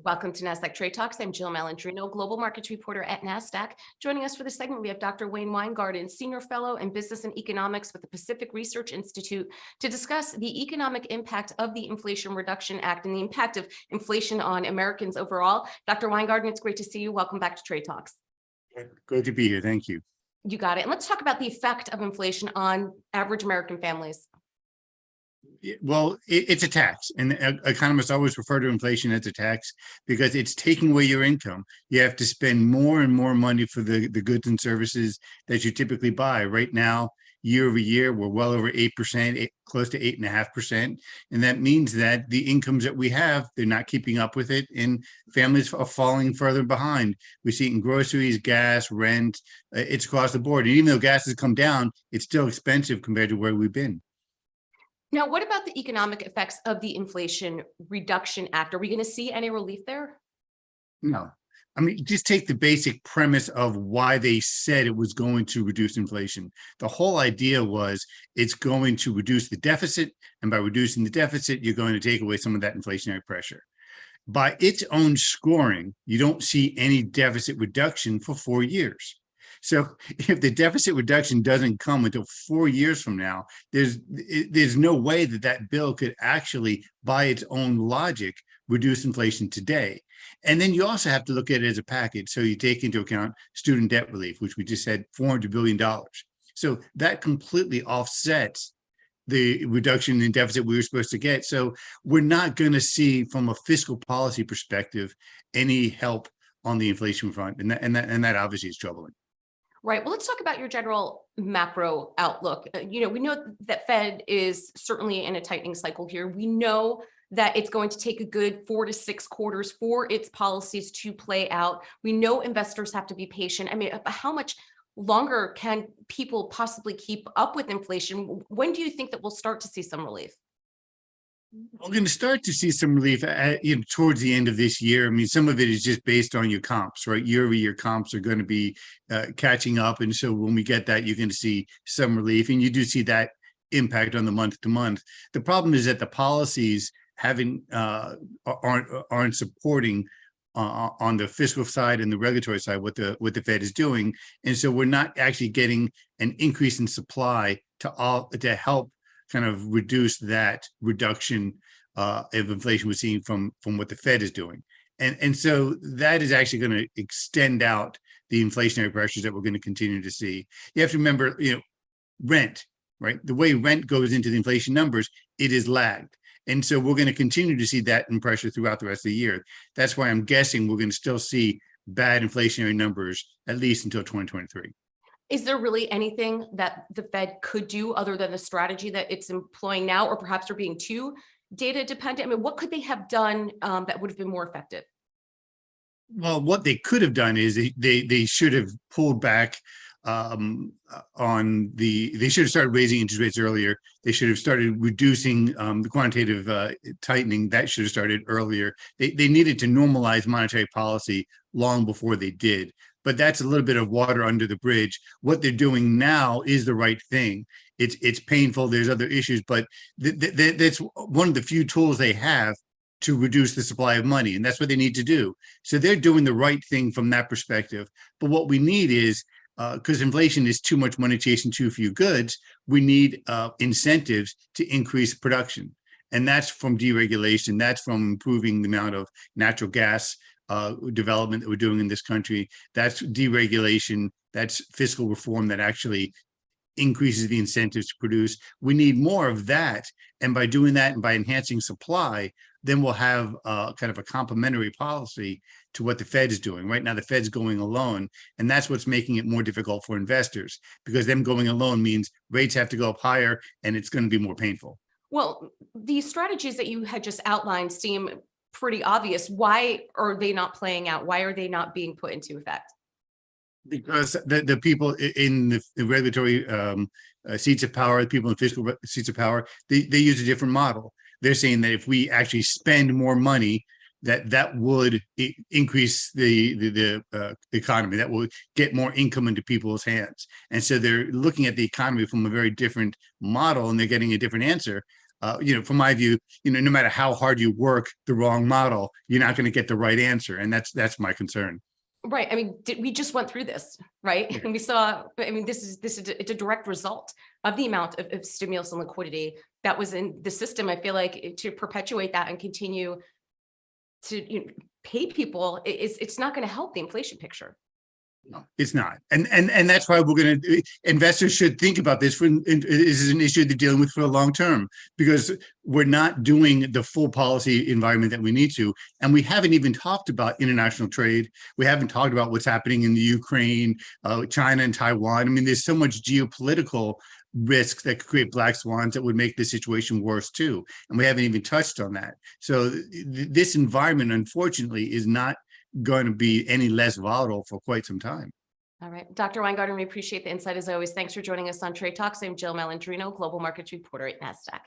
Welcome to Nasdaq Trade Talks. I'm Jill Malandrino, Global Markets Reporter at Nasdaq. Joining us for this segment, we have Dr. Winegarden, Senior Fellow in Business and Economics with the Pacific Research Institute, to discuss the economic impact of the Inflation Reduction Act and the impact of inflation on Americans overall. Dr. Winegarden, it's great to see you. Welcome back to Trade Talks. Good to be here. Thank you. You got it. And let's talk about the effect of inflation on average American families. Well, it's a tax, and economists always refer to inflation as a tax because it's taking away your income. You have to spend more and more money for the goods and services that you typically buy. Right now, year over year, we're well over 8%, close to 8.5%. And that means that the incomes that we have, they're not keeping up with it, and families are falling further behind. We see it in groceries, gas, rent, it's across the board. And even though gas has come down, it's still expensive compared to where we've been. Now, what about the economic effects of the Inflation Reduction Act? Are we going to see any relief there? No. I mean, just take the basic premise of why they said it was going to reduce inflation. The whole idea was it's going to reduce the deficit, and by reducing the deficit, you're going to take away some of that inflationary pressure. By its own scoring, you don't see any deficit reduction for 4 years. So if the deficit reduction doesn't come until 4 years from now, there's no way that that bill could actually, by its own logic, reduce inflation today. And then you also have to look at it as a package. So you take into account student debt relief, which we just said $400 billion. So that completely offsets the reduction in deficit we were supposed to get. So we're not going to see, from a fiscal policy perspective, any help on the inflation front. And that obviously is troubling. Right. Well, let's talk about your general macro outlook. We know that Fed is certainly in a tightening cycle here. We know that it's going to take a good 4 to 6 quarters for its policies to play out. We know investors have to be patient. I mean, how much longer can people possibly keep up with inflation? When do you think that we'll start to see some relief? We're going to start to see some relief towards the end of this year. I mean, some of it is just based on your comps, right? Year over year comps are going to be catching up. And so when we get that, you're going to see some relief. And you do see that impact on the month to month. The problem is that the policies aren't supporting on the fiscal side and the regulatory side what the Fed is doing. And so we're not actually getting an increase in supply to help kind of reduce that reduction of inflation we're seeing from what the Fed is doing. And so that is actually going to extend out the inflationary pressures that we're going to continue to see. You have to remember, rent, right? The way rent goes into the inflation numbers, it is lagged. And so we're going to continue to see that in pressure throughout the rest of the year. That's why I'm guessing we're going to still see bad inflationary numbers at least until 2023. Is there really anything that the Fed could do other than the strategy that it's employing now, or perhaps they're being too data dependent? I mean, what could they have done that would have been more effective? Well, what they could have done is they should have pulled back they should have started raising interest rates earlier. They should have started reducing the quantitative tightening. That should have started earlier. They needed to normalize monetary policy long before they did. But that's a little bit of water under the bridge. What they're doing now is the right thing. It's painful. There's other issues, but that's one of the few tools they have to reduce the supply of money, and that's what they need to do. So they're doing the right thing from that perspective. But what we need is, because inflation is too much money chasing too few goods, we need incentives to increase production. And that's from deregulation. That's from improving the amount of natural gas development that we're doing in this country. That's deregulation. That's fiscal reform that actually increases the incentives to produce. We need more of that. And by doing that and by enhancing supply, then we'll have kind of a complementary policy to what the Fed is doing. Right now, the Fed's going alone, and that's what's making it more difficult for investors, because them going alone means rates have to go up higher, and it's going to be more painful. Well, these strategies that you had just outlined seem pretty obvious. Why are they not playing out? Why are they not being put into effect? Because the people in the regulatory seats of power, the people in fiscal seats of power, they use a different model. They're saying that if we actually spend more money, that would increase the economy, that will get more income into people's hands. And so they're looking at the economy from a very different model, and they're getting a different answer. From my view, no matter how hard you work the wrong model, you're not going to get the right answer. And that's my concern. Right. I mean, we just went through this, right? Yeah. And we saw, I mean, it's a direct result of the amount of stimulus and liquidity that was in the system. I feel like to perpetuate that and continue to pay people, it's not going to help the inflation picture. No, it's not. And that's why investors should think about this. This is an issue they're dealing with for the long term, because we're not doing the full policy environment that we need to. And we haven't even talked about international trade. We haven't talked about what's happening in the Ukraine, China and Taiwan. I mean, there's so much geopolitical risk that could create black swans that would make the situation worse too. And we haven't even touched on that. So this environment, unfortunately, is not going to be any less volatile for quite some time. All right. Dr. Winegarden, we appreciate the insight as always. Thanks for joining us on Trade Talks. I'm Jill Malandrino, Global Markets Reporter at Nasdaq.